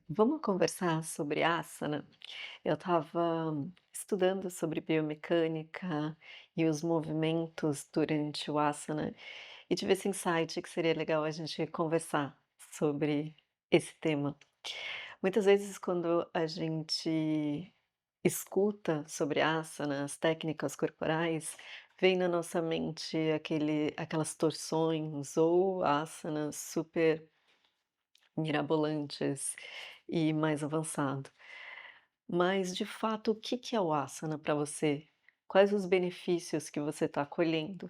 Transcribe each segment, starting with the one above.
Vamos conversar sobre asana? Eu estava estudando sobre biomecânica e os movimentos durante o asana e tive esse insight que seria legal a gente conversar sobre esse tema. Muitas vezes, quando a gente escuta sobre asanas, técnicas corporais, vem na nossa mente aquelas torções ou asanas super mirabolantes e mais avançado. Mas, de fato, o que que é o asana para você? Quais os benefícios que você está colhendo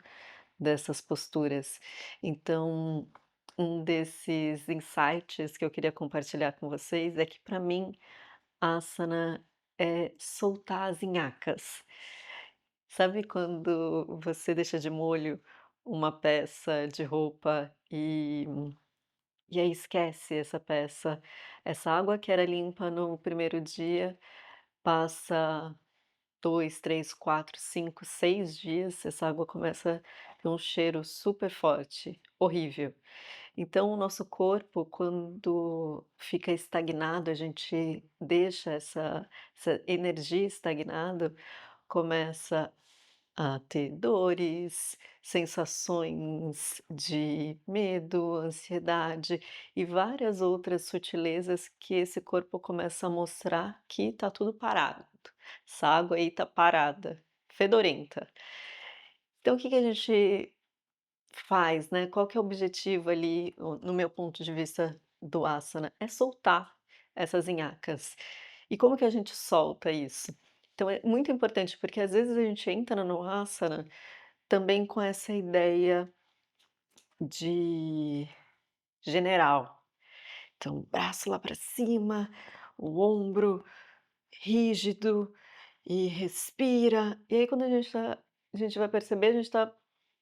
dessas posturas? Então, um desses insights que eu queria compartilhar com vocês é que, para mim, asana é soltar as nhacas. Sabe quando você deixa de molho uma peça de roupa e aí esquece essa peça, essa água que era limpa no primeiro dia, passa 2, 3, 4, 5, 6 dias, essa água começa a ter um cheiro super forte, horrível. Então o nosso corpo, quando fica estagnado, a gente deixa essa energia estagnada, começa a ter dores, sensações de medo, ansiedade e várias outras sutilezas que esse corpo começa a mostrar que tá tudo parado. Essa água aí tá parada, fedorenta. Então o que que a gente faz, né? Qual que é o objetivo ali, no meu ponto de vista do asana? É soltar essas nhacas. E como que a gente solta isso? Então é muito importante, porque às vezes a gente entra no asana também com essa ideia de general. Então, braço lá para cima, o ombro rígido e respira. E aí quando a gente vai perceber, a gente está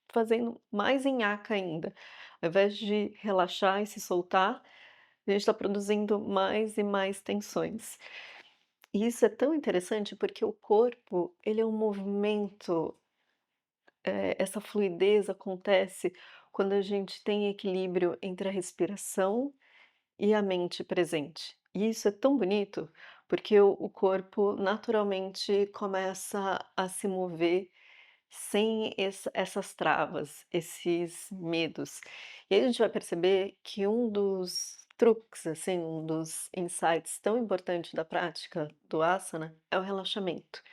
fazendo mais nhaca ainda. Ao invés de relaxar e se soltar, a gente está produzindo mais e mais tensões. E isso é tão interessante porque o corpo, ele é um movimento. Essa fluidez acontece quando a gente tem equilíbrio entre a respiração e a mente presente. E isso é tão bonito, porque o corpo naturalmente começa a se mover sem essas travas, esses medos. E aí a gente vai perceber que um dos truques, assim, um dos insights tão importantes da prática do asana é o relaxamento.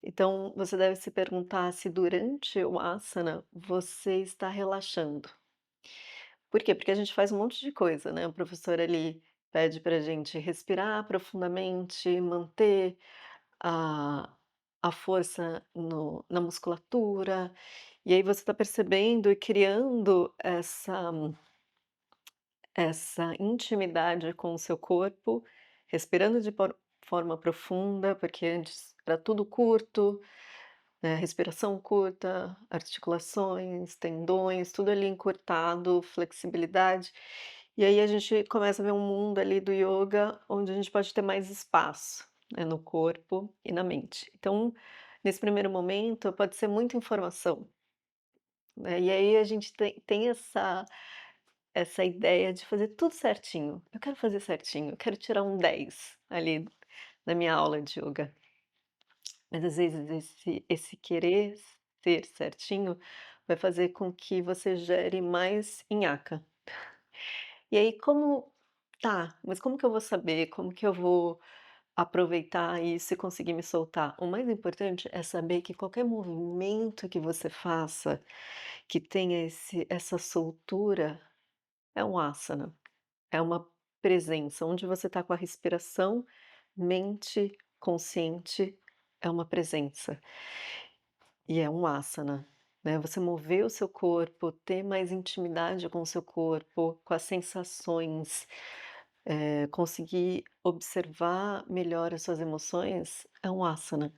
Então, você deve se perguntar se durante o asana você está relaxando. Por quê? Porque a gente faz um monte de coisa, né, o professor ali pede pra gente respirar profundamente, manter a a força no na musculatura, e aí você está percebendo e criando essa intimidade com o seu corpo, respirando de forma profunda, porque antes era tudo curto, respiração curta, articulações, tendões, tudo ali encurtado, flexibilidade. E aí a gente começa a ver um mundo ali do yoga, onde a gente pode ter mais espaço, né, no corpo e na mente. Então, nesse primeiro momento, pode ser muita informação, né, e aí a gente tem essa ideia de fazer tudo certinho. Eu quero fazer certinho, eu quero tirar um 10 ali na minha aula de yoga. Mas às vezes esse querer ser certinho vai fazer com que você gere mais nhaca. E aí mas como que eu vou saber, como que eu vou aproveitar isso e conseguir me soltar? O mais importante é saber que qualquer movimento que você faça, que tenha essa soltura, é um asana, é uma presença, onde você está com a respiração, mente consciente, é uma presença. E é um asana, né, você mover o seu corpo, ter mais intimidade com o seu corpo, com as sensações, conseguir observar melhor as suas emoções, é um asana.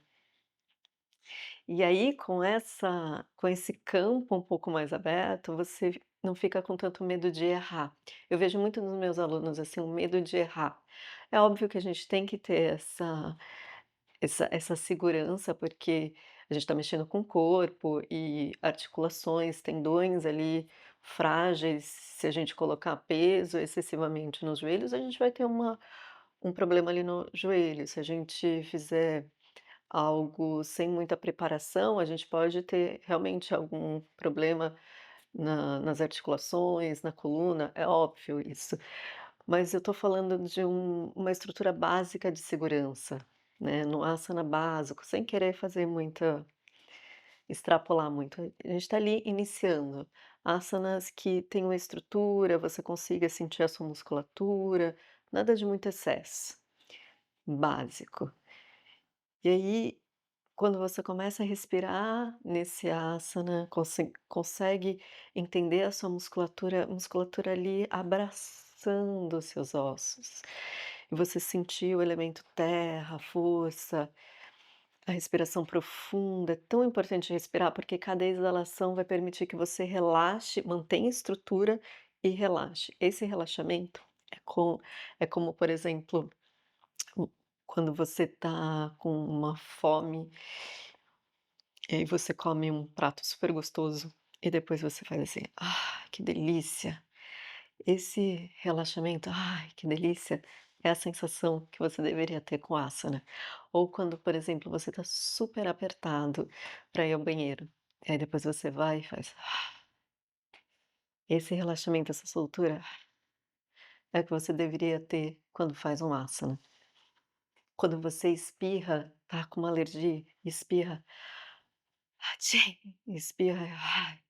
E aí com esse campo um pouco mais aberto, você não fica com tanto medo de errar. Eu vejo muito nos meus alunos, assim, o medo de errar. É óbvio que a gente tem que ter essa segurança, porque a gente está mexendo com o corpo e articulações, tendões ali frágeis, se a gente colocar peso excessivamente nos joelhos, a gente vai ter um problema ali no joelho. Se a gente fizer algo sem muita preparação, a gente pode ter realmente algum problema nas articulações, na coluna, é óbvio isso. Mas eu estou falando de uma estrutura básica de segurança, né, no asana básico, sem querer fazer muita extrapolar muito. A gente está ali iniciando. Asanas que tem uma estrutura, você consiga sentir a sua musculatura, nada de muito excesso, básico. E aí, quando você começa a respirar nesse asana, consegue entender a sua musculatura ali abraçando os seus ossos. E você sentir o elemento terra, força, a respiração profunda. É tão importante respirar, porque cada exalação vai permitir que você relaxe, mantenha a estrutura e relaxe. Esse relaxamento é como, por exemplo, o quando você está com uma fome, e aí você come um prato super gostoso, e depois você faz assim: "Ah, que delícia". Esse relaxamento, "ai, que delícia", é a sensação que você deveria ter com asana. Ou quando, por exemplo, você está super apertado para ir ao banheiro, e aí depois você vai e faz esse relaxamento, essa soltura, é o que você deveria ter quando faz um asana. Quando você espirra, tá com uma alergia, espirra, "Atchim", espirra, ai,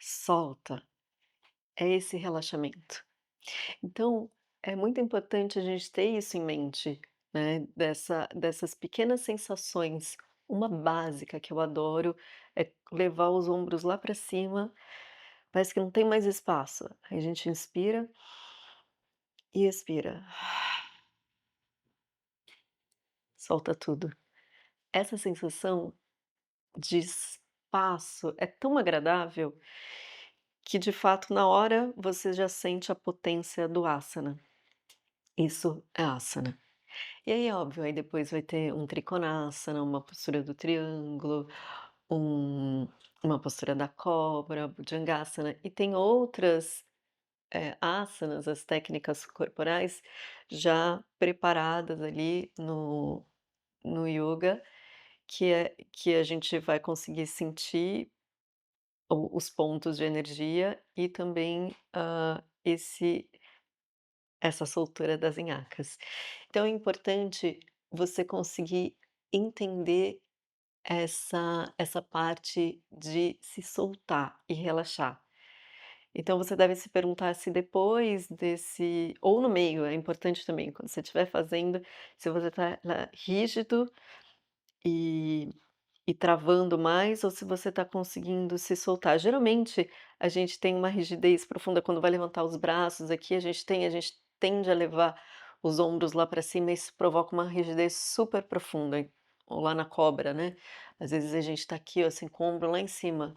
solta. É esse relaxamento. Então, é muito importante a gente ter isso em mente, né, dessas pequenas sensações. Uma básica que eu adoro é levar os ombros lá para cima, parece que não tem mais espaço. Aí a gente inspira e expira. Solta tudo. Essa sensação de espaço é tão agradável que, de fato, na hora você já sente a potência do asana. Isso é asana. E aí, óbvio, aí depois vai ter um trikonasana, uma postura do triângulo, um uma postura da cobra, bhujangasana, e tem outras, asanas, as técnicas corporais já preparadas ali no yoga, que a gente vai conseguir sentir os pontos de energia e também, essa soltura das nhacas. Então é importante você conseguir entender essa parte de se soltar e relaxar. Então você deve se perguntar se depois desse ou no meio, é importante também, quando você estiver fazendo, se você está rígido e travando mais ou se você está conseguindo se soltar. Geralmente, a gente tem uma rigidez profunda quando vai levantar os braços aqui, a gente tende a levar os ombros lá para cima, e isso provoca uma rigidez super profunda, ou lá na cobra, né. Às vezes a gente está aqui, ó, assim, com o ombro lá em cima,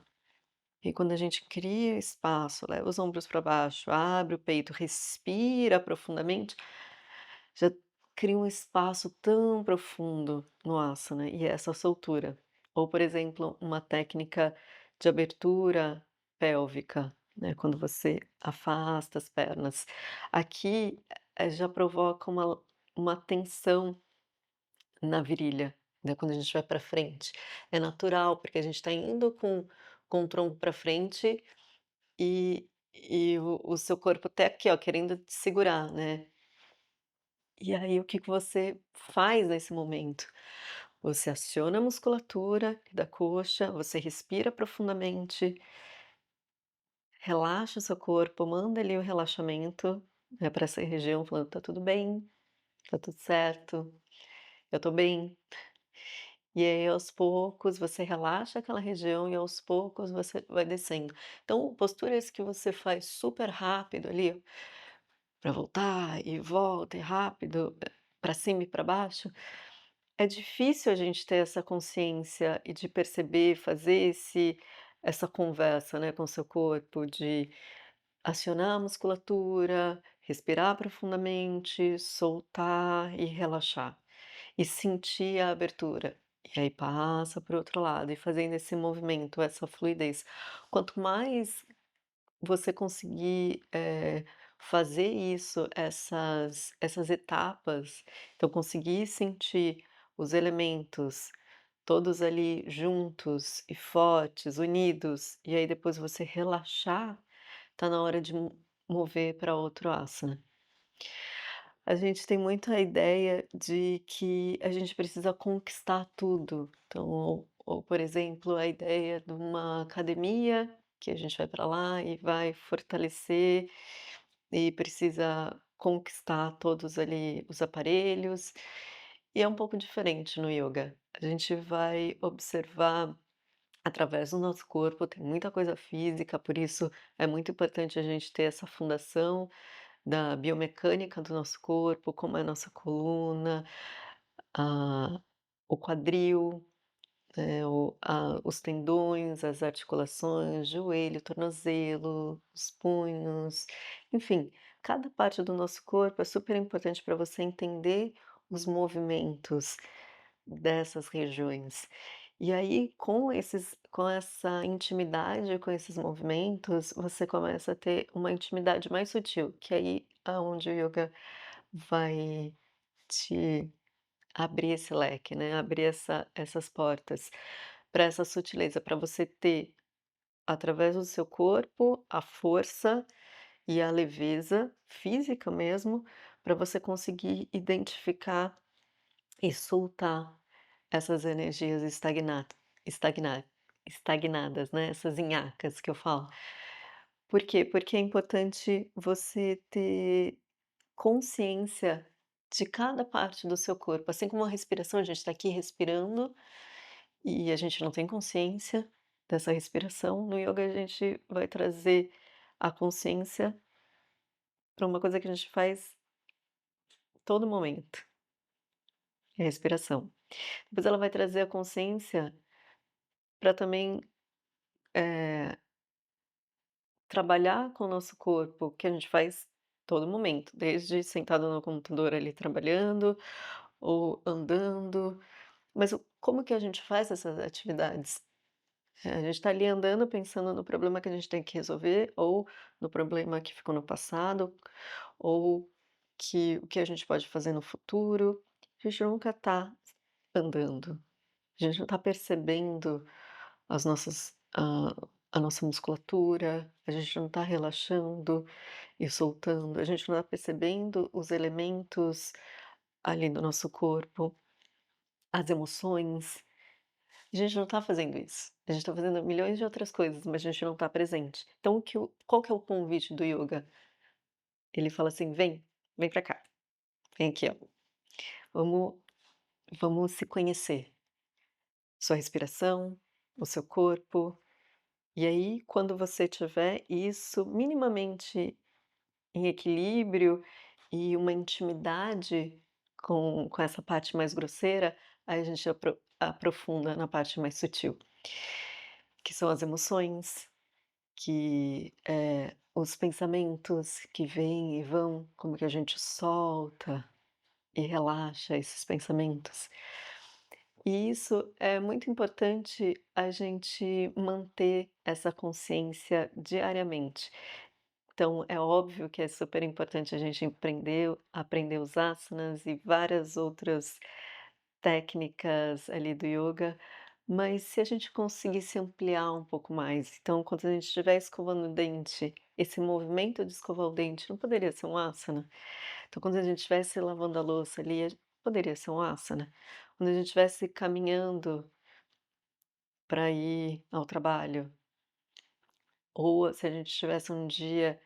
e quando a gente cria espaço, leva os ombros para baixo, abre o peito, respira profundamente, já cria um espaço tão profundo no asana, e é essa soltura. Ou, por exemplo, uma técnica de abertura pélvica, né, quando você afasta as pernas. Aqui, já provoca uma tensão na virilha, né, quando a gente vai para frente. É natural, porque a gente está indo com o tronco para frente e o seu corpo tá aqui, ó, querendo te segurar, né. E aí, o que que você faz nesse momento? Você aciona a musculatura da coxa, você respira profundamente, relaxa o seu corpo, manda ali o relaxamento, né, para essa região, falando: "Tá tudo bem, tá tudo certo, eu tô bem". E aí, aos poucos, você relaxa aquela região e aos poucos você vai descendo. Então, posturas que você faz super rápido ali, para voltar e volta e rápido, para cima e para baixo, é difícil a gente ter essa consciência e de perceber, fazer essa conversa, né, com o seu corpo, de acionar a musculatura, respirar profundamente, soltar e relaxar. E sentir a abertura. E aí passa para o outro lado e fazendo esse movimento, essa fluidez. Quanto mais você conseguir, fazer isso, essas etapas, então conseguir sentir os elementos todos ali juntos e fortes, unidos, e aí depois você relaxar, tá na hora de mover para outro asana. A gente tem muito a ideia de que a gente precisa conquistar tudo. Então, por exemplo, a ideia de uma academia, que a gente vai para lá e vai fortalecer e precisa conquistar todos ali os aparelhos, e é um pouco diferente no yoga. A gente vai observar através do nosso corpo, tem muita coisa física, por isso é muito importante a gente ter essa fundação da biomecânica do nosso corpo, como é a nossa coluna, a o quadril, os tendões, as articulações, joelho, tornozelo, os punhos, enfim, cada parte do nosso corpo é super importante para você entender os movimentos dessas regiões. E aí, com essa intimidade com esses movimentos, você começa a ter uma intimidade mais sutil, que é aí aonde o yoga vai te abrir esse leque, né, abrir essas portas para essa sutileza, para você ter, através do seu corpo, a força e a leveza física mesmo, para você conseguir identificar e soltar essas energias estagna estagnadas, né, essas nhacas que eu falo. Por quê? Porque é importante você ter consciência de cada parte do seu corpo, assim como a respiração, a gente está aqui respirando e a gente não tem consciência dessa respiração, no yoga a gente vai trazer a consciência para uma coisa que a gente faz todo momento, que é a respiração. Depois ela vai trazer a consciência para também, eh, trabalhar com o nosso corpo, que a gente faz todo momento, desde sentado no computador ali trabalhando, ou andando, mas como que a gente faz essas atividades? A gente está ali andando pensando no problema que a gente tem que resolver, ou no problema que ficou no passado, ou o que a gente pode fazer no futuro. A gente nunca está andando, a gente não está percebendo as nossas a nossa musculatura, a gente não está relaxando e soltando, a gente não está percebendo os elementos ali do nosso corpo, as emoções. A gente não está fazendo isso. A gente está fazendo milhões de outras coisas, mas a gente não está presente. Então qual que é o convite do yoga? Ele fala assim: vem para cá, vem aqui ó, vamos vamos se conhecer, sua respiração, o seu corpo. E aí, quando você tiver isso minimamente em equilíbrio e uma intimidade com essa parte mais grosseira, aí a gente aprofunda na parte mais sutil, que são as emoções, que, os pensamentos que vêm e vão, como que a gente solta e relaxa esses pensamentos. E isso é muito importante a gente manter essa consciência diariamente. Então, é óbvio que é super importante a gente aprender os asanas e várias outras técnicas ali do yoga, mas se a gente conseguisse ampliar um pouco mais, então quando a gente estiver escovando o dente, esse movimento de escovar o dente não poderia ser um asana? Então quando a gente estivesse lavando a louça ali, poderia ser um asana? Quando a gente estivesse caminhando para ir ao trabalho, ou se a gente tivesse um dia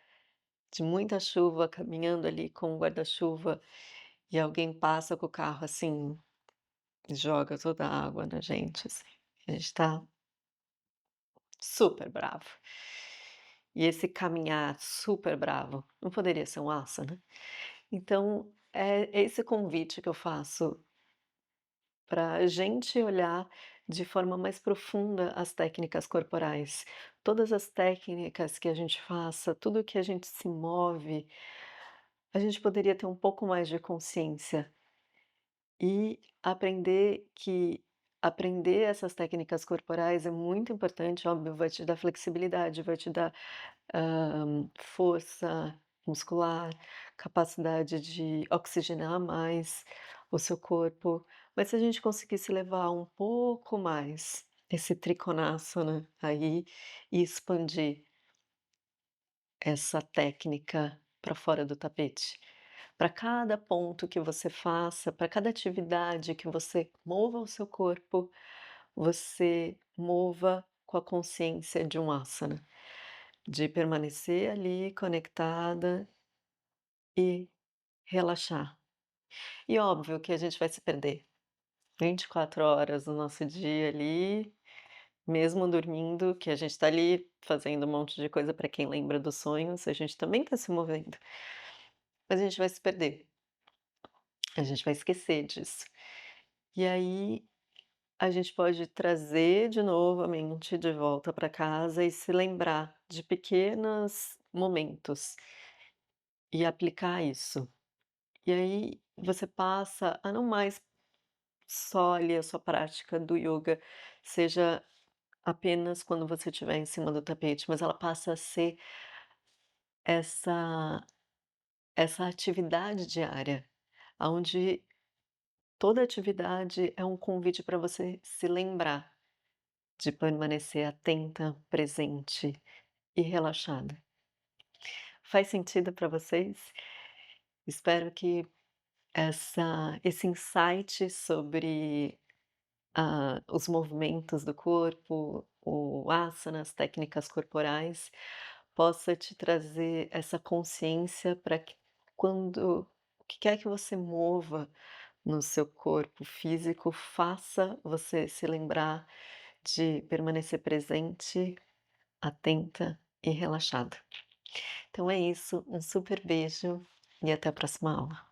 de muita chuva, caminhando ali com o guarda-chuva e alguém passa com o carro, assim, e joga toda a água na gente, assim, a gente tá super bravo. E esse caminhar super bravo, não poderia ser um asana? Então, é esse convite que eu faço para a gente olhar de forma mais profunda as técnicas corporais. Todas as técnicas que a gente faça, tudo que a gente se move, a gente poderia ter um pouco mais de consciência e aprender que aprender essas técnicas corporais é muito importante, óbvio, vai te dar flexibilidade, vai te dar, força muscular, capacidade de oxigenar mais o seu corpo, mas se a gente conseguisse levar um pouco mais esse Trikonasana aí e expandir essa técnica para fora do tapete. Para cada ponto que você faça, para cada atividade que você mova o seu corpo, você mova com a consciência de um asana, de permanecer ali conectada e relaxar. E óbvio que a gente vai se perder. 24 horas do nosso dia ali, mesmo dormindo, que a gente está ali fazendo um monte de coisa para quem lembra dos sonhos, a gente também está se movendo. Mas a gente vai se perder, a gente vai esquecer disso. E aí, a gente pode trazer de novo a mente de volta para casa e se lembrar de pequenos momentos e aplicar isso. E aí você passa a não mais só ali a sua prática do yoga seja apenas quando você estiver em cima do tapete, mas ela passa a ser essa essa atividade diária, aonde toda atividade é um convite para você se lembrar de permanecer atenta, presente e relaxada. Faz sentido para vocês? Espero que esse insight sobre, os movimentos do corpo, o asana, as técnicas corporais, possa te trazer essa consciência para que quando o que quer que você mova no seu corpo físico, faça você se lembrar de permanecer presente, atenta e relaxada. Então é isso, um super beijo e até a próxima aula.